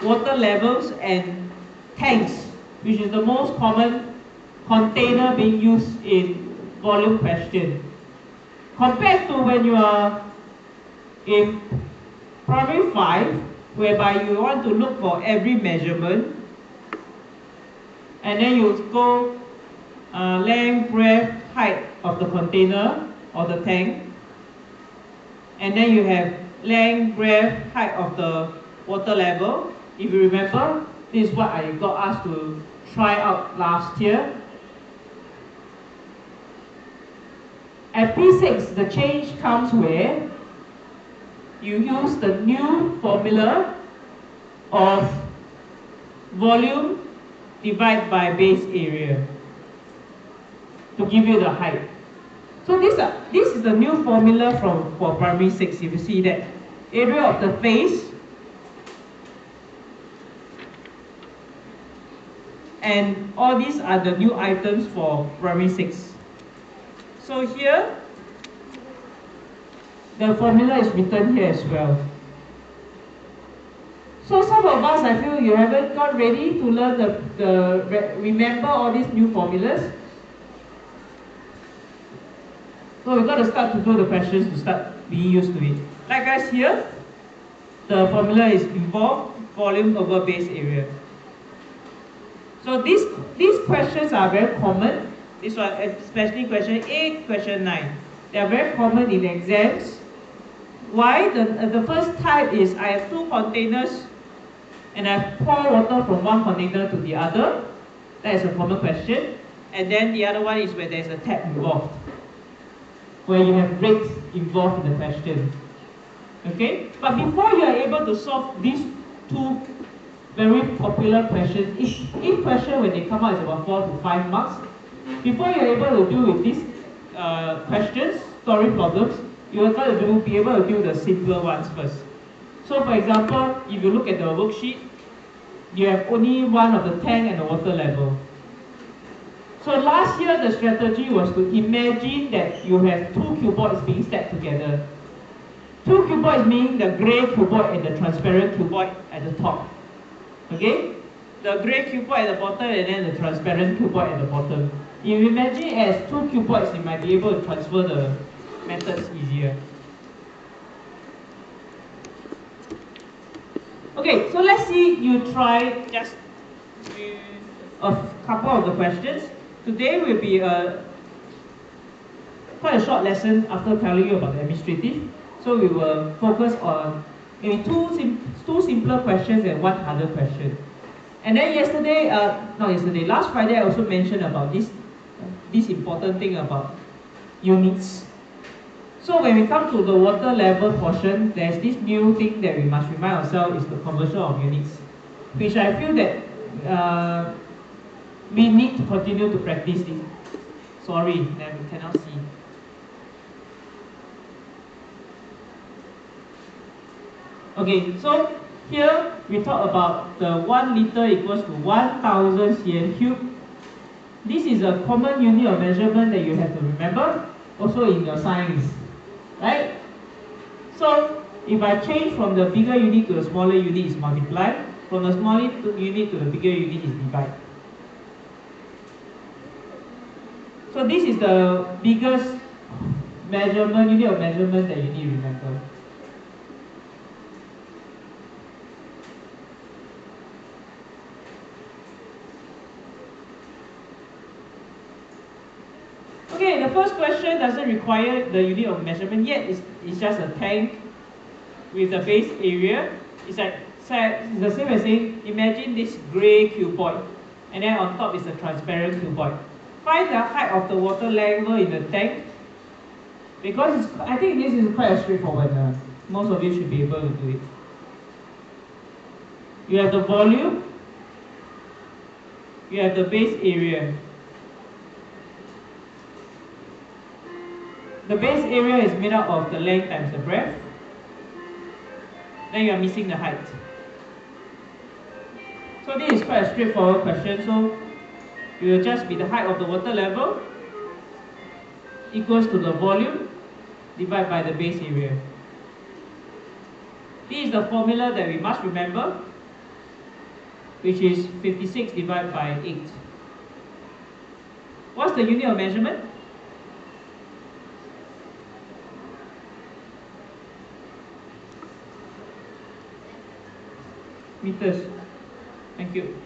water levels and tanks, which is the most common container being used in volume question. Compared to when you are in primary 5, whereby you want to look for every measurement, and then you go length, breadth, height of the container or the tank, and then you have length, breadth, height of the water level. If you remember, this is what I got asked to try out last year. At P6, the change comes where you use the new formula of volume divided by base area to give you the height. So this is the new formula for primary 6. If you see that area of the face and all these are the new items for primary 6. So here the formula is written here as well. So some of us, I feel you haven't got ready to learn remember all these new formulas. So we've got to start to do the questions to start being used to it. Like guys here, the formula is involved volume over base area. So these questions are very common. This one, especially question 8, question 9. They are very common in exams. Why? The first type is I have 2 containers and I pour water from one container to the other. That is a common question. And then the other one is where there is a tap involved, where you have brakes involved in the question. Okay? But before you are able to solve these 2 very popular questions, each question when they come out is about 4 to 5 marks. Before you are able to deal with these questions, story problems, you are going to be able to do the simpler ones first. So for example, if you look at the worksheet, you have only one of the tank and the water level. So last year the strategy was to imagine that you have 2 cuboids being stacked together. 2 cuboids meaning the grey cuboid and the transparent cuboid at the top. Okay? The grey cuboid at the bottom and then the transparent cuboid at the bottom. If you imagine it as 2 cuboids, you might be able to transfer the methods easier. Okay, so let's see you try just a couple of the questions. Today will be quite a short lesson after telling you about the administrative. So we will focus on maybe two simpler questions and one harder question. And then last Friday I also mentioned about this important thing about units. So when we come to the water level portion, there's this new thing that we must remind ourselves is the conversion of units, which I feel that we need to continue to practice this. Sorry, that we cannot see. Okay, so here we talk about the 1 liter equals to 1000 cm cube. This is a common unit of measurement that you have to remember, also in your science, right? So if I change from the bigger unit to the smaller unit is multiply, from the smaller unit to the bigger unit is divide. So this is the biggest measurement, unit of measurement that you need to remember. Okay, the first question doesn't require the unit of measurement yet. It's just a tank with a base area. It's the same as saying, imagine this grey cuboid, and then on top is a transparent cuboid. Find the height of the water level in the tank. Because I think this is quite a straightforward. Most of you should be able to do it. You have the volume. You have the base area. The base area is made up of the length times the breadth. Then you are missing the height. So this is quite a straightforward question. So it will just be the height of the water level equals to the volume divided by the base area. This is the formula that we must remember. which is 56 divided by 8. What's the unit of measurement? Meters. Thank you.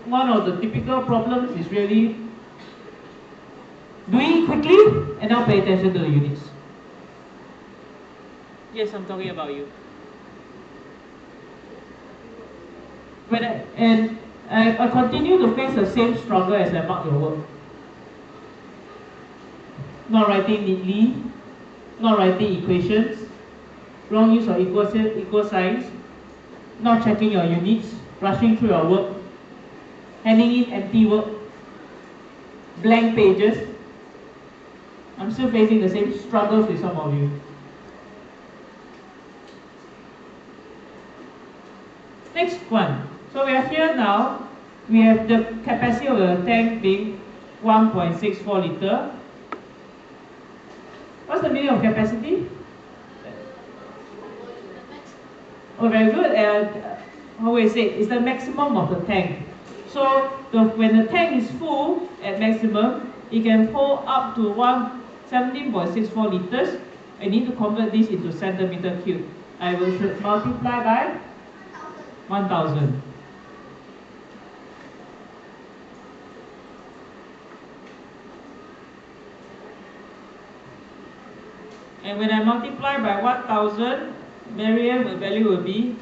One of the typical problems is really doing it quickly and now pay attention to the units. Yes, I'm talking about you. I continue to face the same struggle as I mark your work. Not writing neatly, not writing equations, wrong use of equal signs, not checking your units, rushing through your work, handing in empty work, blank pages. I'm still facing the same struggles with some of you. Next one. So we are here now. We have the capacity of the tank being 1.64 liter. What's the meaning of capacity? Oh, very good. How will I say? It's the maximum of the tank. So when the tank is full at maximum, it can hold up to 17.64 liters. I need to convert this into centimeter cube. I will multiply by 1000. And when I multiply by 1000, the value will be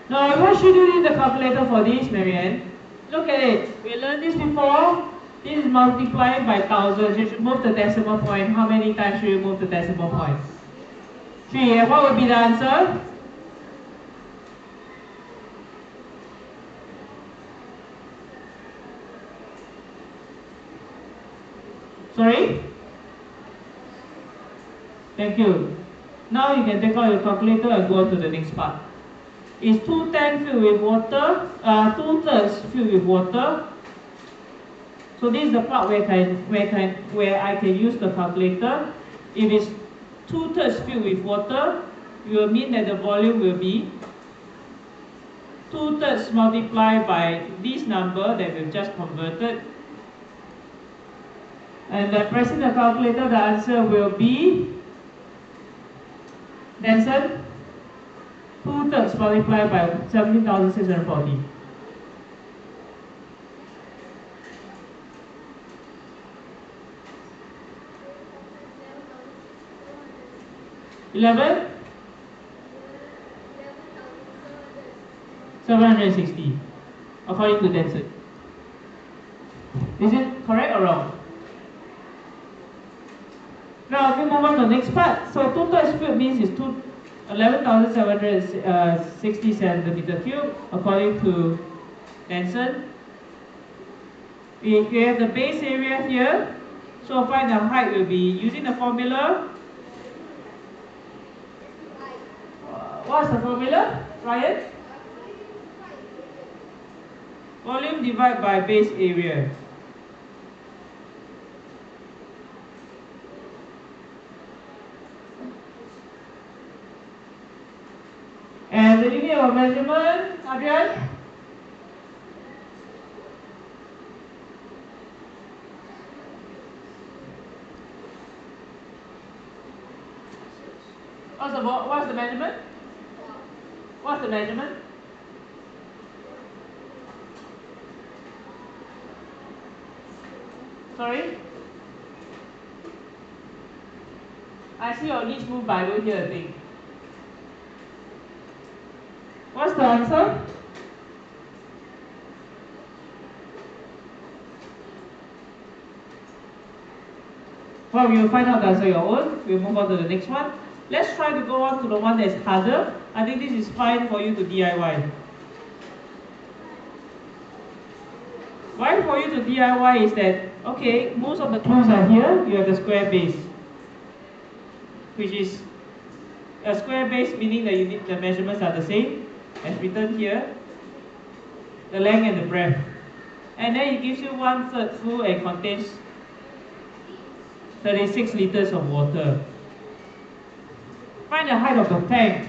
now, why should you need the calculator for this, Marianne? Look at it. We learned this before. This is multiplied by 1000. You should move the decimal point. How many times should you move the decimal point? 3. And what would be the answer? Sorry? Thank you. Now you can take out your calculator and go on to the next part. Is 2 tanks filled with water, 2/3 filled with water. So this is the part where I can use the calculator. If it's 2/3 filled with water, it will mean that the volume will be 2/3 multiplied by this number that we've just converted. And by pressing the calculator, the answer will be Denson. 2/3 multiplied by 17,640. $11,760 according to Denson. Is it correct or wrong? Now we move on to the next part. So 2/3 filled means it's 11,760 centimeter cube according to Denson. We have the base area here. So find the height will be using the formula. What's the formula, Ryan? Volume divided by base area. And the unit of measurement, Adrian? What's the measurement? What's the measurement? Sorry? I see your lips move, but I don't hear a thing. What's the answer? Well, we will find out the answer your own. We'll move on to the next one. Let's try to go on to the one that's harder. I think this is fine for you to DIY. Why for you to DIY is that, okay, most of the clues are here. You have the square base, which is a square base meaning that the measurements are the same as written here, the length and the breadth. And then it gives you 1/3 full and contains 36 liters of water. Find the height of the tank.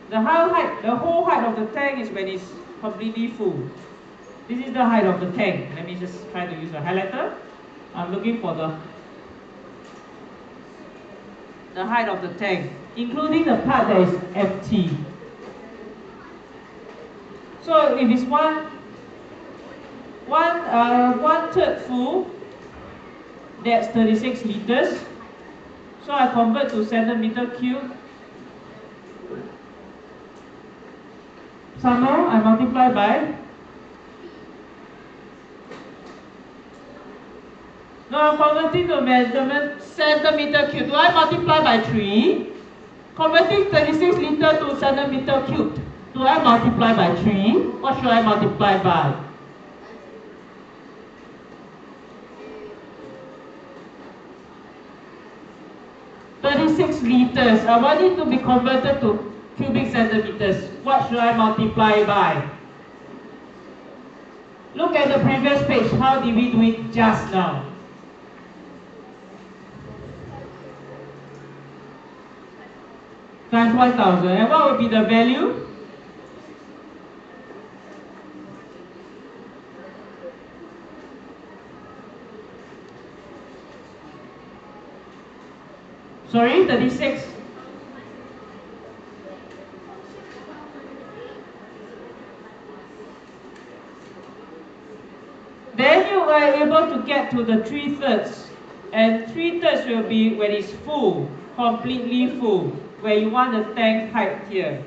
The whole height of the tank is when it's completely full. This is the height of the tank. Let me just try to use a highlighter. I'm looking for the height of the tank, including the part that is empty. So if it's one third full, that's 36 liters. So I convert to centimeter cube. Somehow I multiply by. No, I'm converting to measurement centimeter cube. Do I multiply by 3? Converting 36 liters to centimeter cube. Do I multiply by 3? What should I multiply by? liters. I want it to be converted to cubic centimeters. What should I multiply by? Look at the previous page. How did we do it just now? Times 1000. And what would be the value? Sorry, 36. Then you are able to get to the 3/3. And 3/3 will be when it's full, completely full, where you want the tank height here.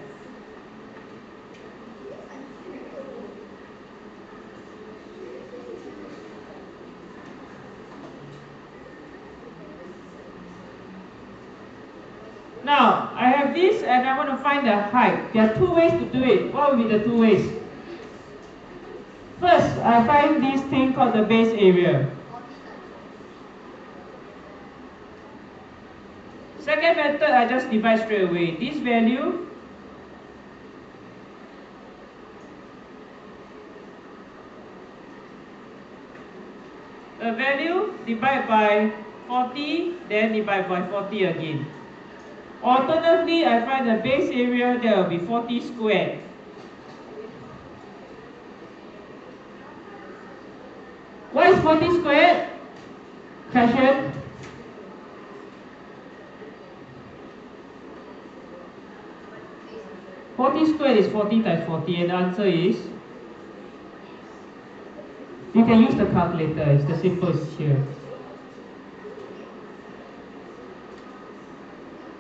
Now, I have this and I want to find the height. There are two ways to do it. What will be the two ways? First, I find this thing called the base area. Second method, I just divide straight away. This value divide by 40, then divide by 40 again. Alternatively, I find the base area, there will be 40 squared. What is 40 squared? Question? Forty squared is 40 times 40, and the answer is, you can use the calculator, it's the simplest here.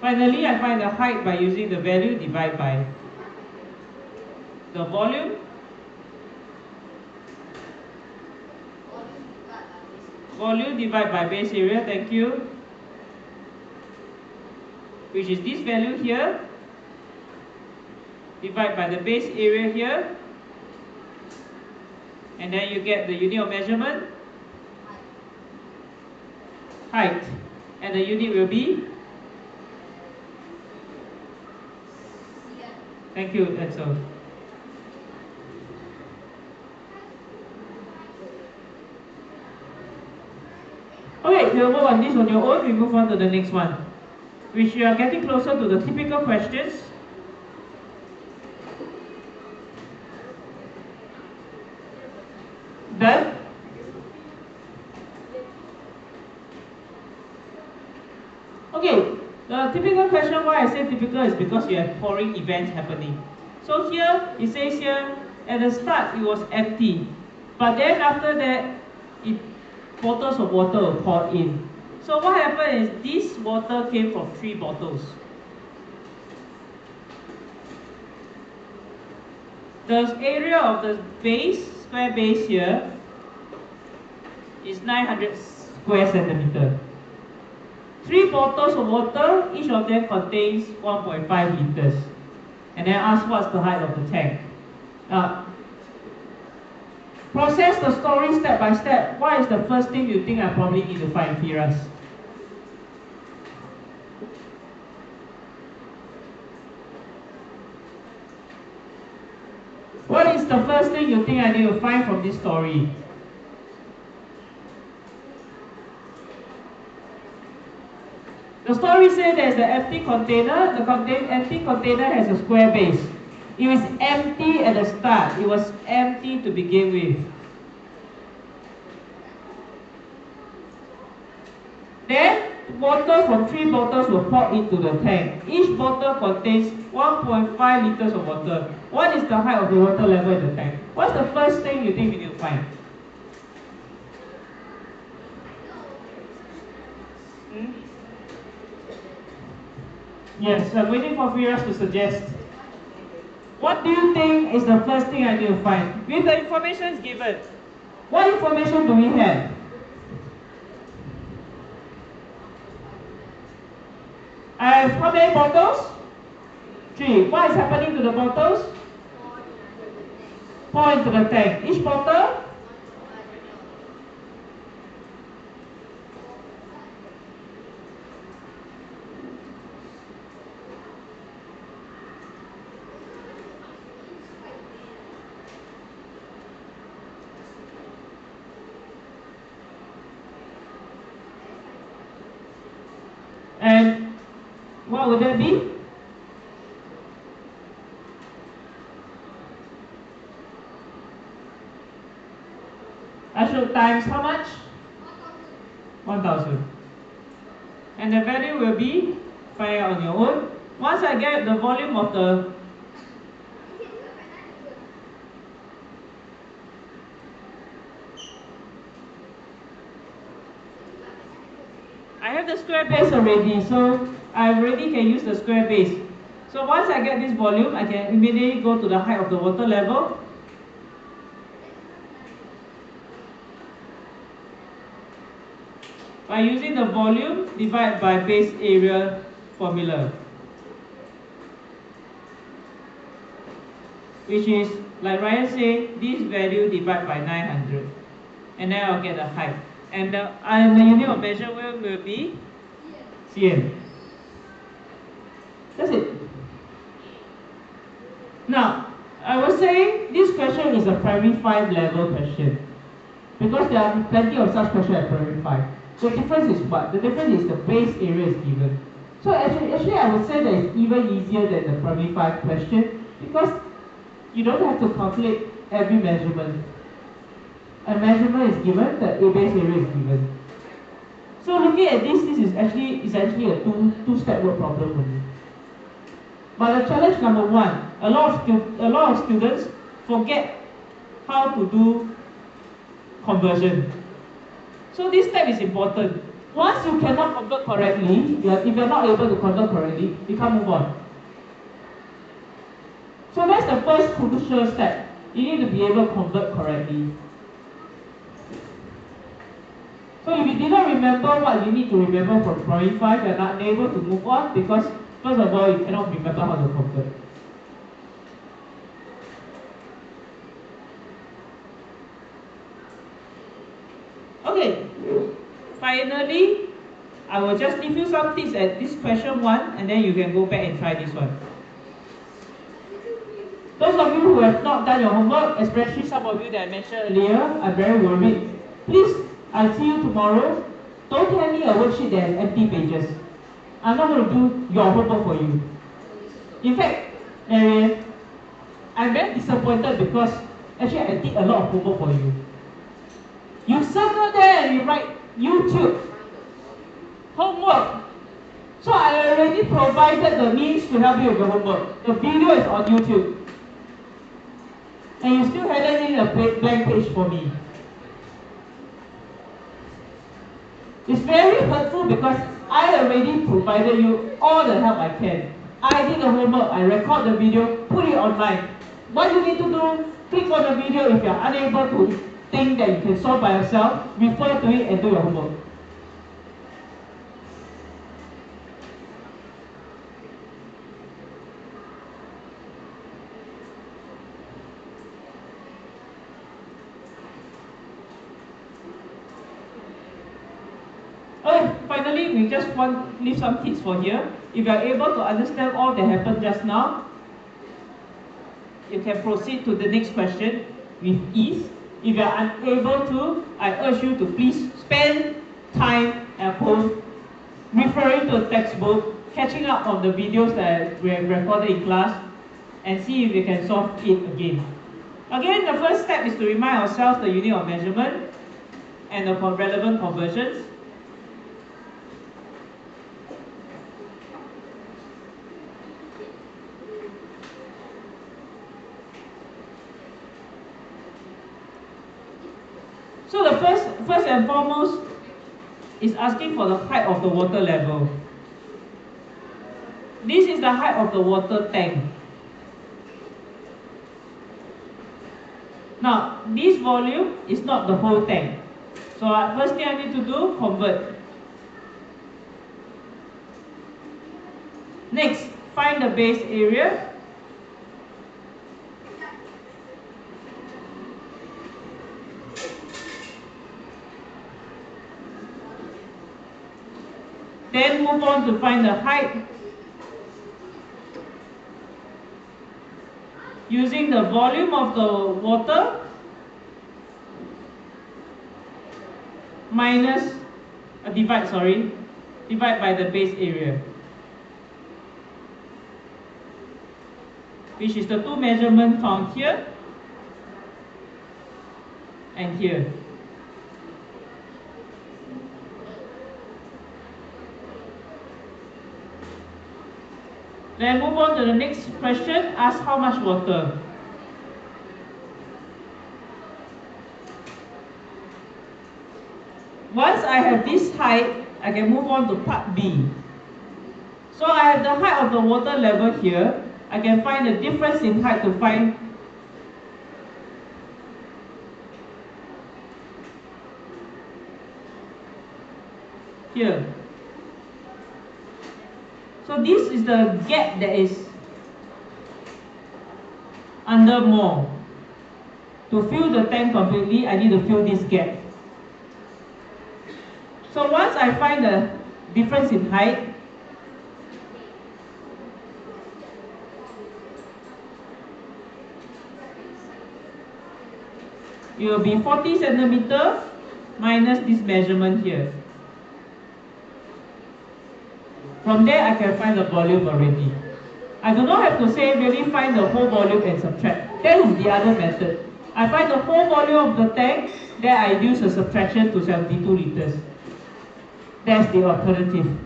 Finally, I find the height by using the value divided by the volume. Volume divided by base area, thank you. Which is this value here. Divide by the base area here. And then you get the unit of measurement. Height. And the unit will be? Thank you, that's all. Okay, we'll move on this on your own. We move on to the next one, which you are getting closer to the typical questions. Done? Okay, the typical question, why I say typical is because you have pouring events happening. So here, it says here, at the start it was empty. But then after that, bottles of water were poured in. So what happened is this water came from 3 bottles. The area of the base, square base here, is 900 square centimeter. 3 bottles of water, each of them contains 1.5 liters. And then ask what's the height of the tank. Process the story step by step. What is the first thing you think I probably need to find, Firas? What is the first thing you think I need to find from this story? The story says there's an empty container. The empty container has a square base. It was empty at the start. It was empty to begin with. Then, water from 3 bottles were poured into the tank. Each bottle contains 1.5 liters of water. What is the height of the water level in the tank? What's the first thing you think we need to find? Yes, I'm waiting for Firas to suggest. What do you think is the first thing I need to find? With the information given, what information do we have? I have how many bottles? 3. What is happening to the bottles? Pour into the tank. Each bottle? And what would that be? I should times how much? 1000. And the value will be, find it on your own. Once I get the volume of the I have the square base already, so I already can use the square base. So once I get this volume, I can immediately go to the height of the water level. By using the volume divided by base area formula. Which is, like Ryan said, this value divided by 900. And then I'll get the height. And the unit of measurement will be cm. That's it. Now, I was saying this question is a primary 5 level question. Because there are plenty of such questions at primary 5. The difference is what? The difference is the base area is given. So actually I would say that it's even easier than the primary 5 question because you don't have to calculate every measurement. A measurement is given, the base area is given. So looking at this is actually a two-step word problem only. But the challenge number 1, a lot of students forget how to do conversion. So this step is important. Once you cannot convert correctly, if you're not able to convert correctly, you can't move on. So that's the first crucial step. You need to be able to convert correctly. So if you did not remember what you need to remember from primary 5, you're not able to move on because first of all, you cannot remember how to convert. Okay, finally, I will just give you some tips at this question 1 and then you can go back and try this one. Those of you who have not done your homework, especially some of you that I mentioned earlier, I'm very worried. Please, I'll see you tomorrow. Don't hand me a worksheet that has empty pages. I'm not going to do your homework for you. In fact, Marianne, I'm very disappointed because actually I did a lot of homework for you. You circle there and you write YouTube homework. So I already provided the means to help you with your homework. The video is on YouTube. And you still hadn't in a blank page for me. It's very hurtful because I already provided you all the help I can. I did the homework, I record the video, put it online. What you need to do, click on the video if you are unable to think that you can solve by yourself, refer to it and do your homework. Finally, we just want to leave some tips for here. If you are able to understand all that happened just now, you can proceed to the next question with ease. If you are unable to, I urge you to please spend time at home referring to a textbook, catching up on the videos that we have recorded in class, and see if we can solve it again. Again, the first step is to remind ourselves the unit of measurement and the relevant conversions. So the first and foremost is asking for the height of the water level. This is the height of the water tank. Now, this volume is not the whole tank. So first thing I need to do, convert. Next, find the base area. Then move on to find the height using the volume of the water minus divide by the base area, which is the two measurements found here and here. Then move on to the next question, ask how much water. Once I have this height, I can move on to part B. So I have the height of the water level here. I can find the difference in height to find here. So this is the gap that is under more. To fill the tank completely, I need to fill this gap. So once I find the difference in height, it will be 40 centimeter minus this measurement here. From there, I can find the volume already. I do not have to say really find the whole volume and subtract. That is the other method. I find the whole volume of the tank, then I use a subtraction to 72 liters. That's the alternative.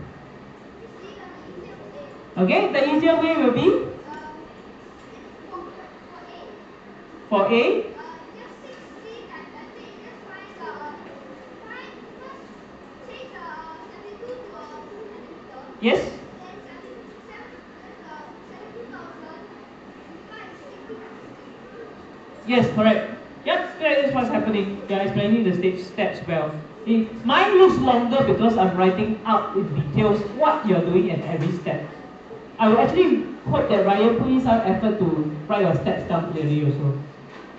Okay, the easier way will be for A. Yes? Yes, correct. Yep, that is what's happening. They are explaining the steps well. Mine looks longer because I'm writing out in details what you're doing at every step. I will actually hope that Ryan put in some effort to write your steps down clearly also.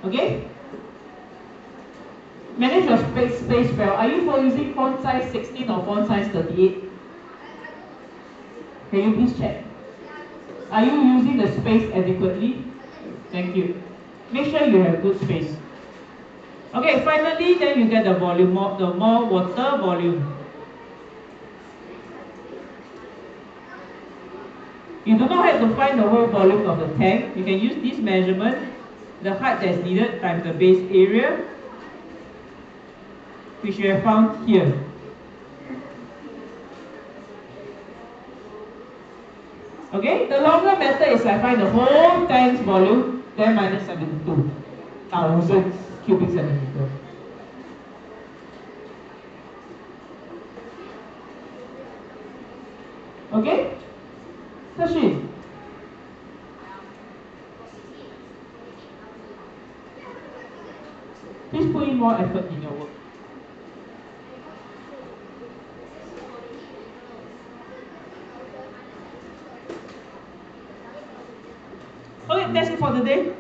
Okay? Manage your space well. Are you using font size 16 or font size 38? Can you please check? Are you using the space adequately? Thank you. Make sure you have good space. Okay, finally, then you get the volume, the more water volume. You do not have to find the whole volume of the tank. You can use this measurement, the height that is needed times the base area, which you have found here. Okay, the longer method is I find the whole tank's volume, then minus 72,000 cubic centimeters. Okay? Tashin. Please put in more effort in your work. Okay, that's it for today.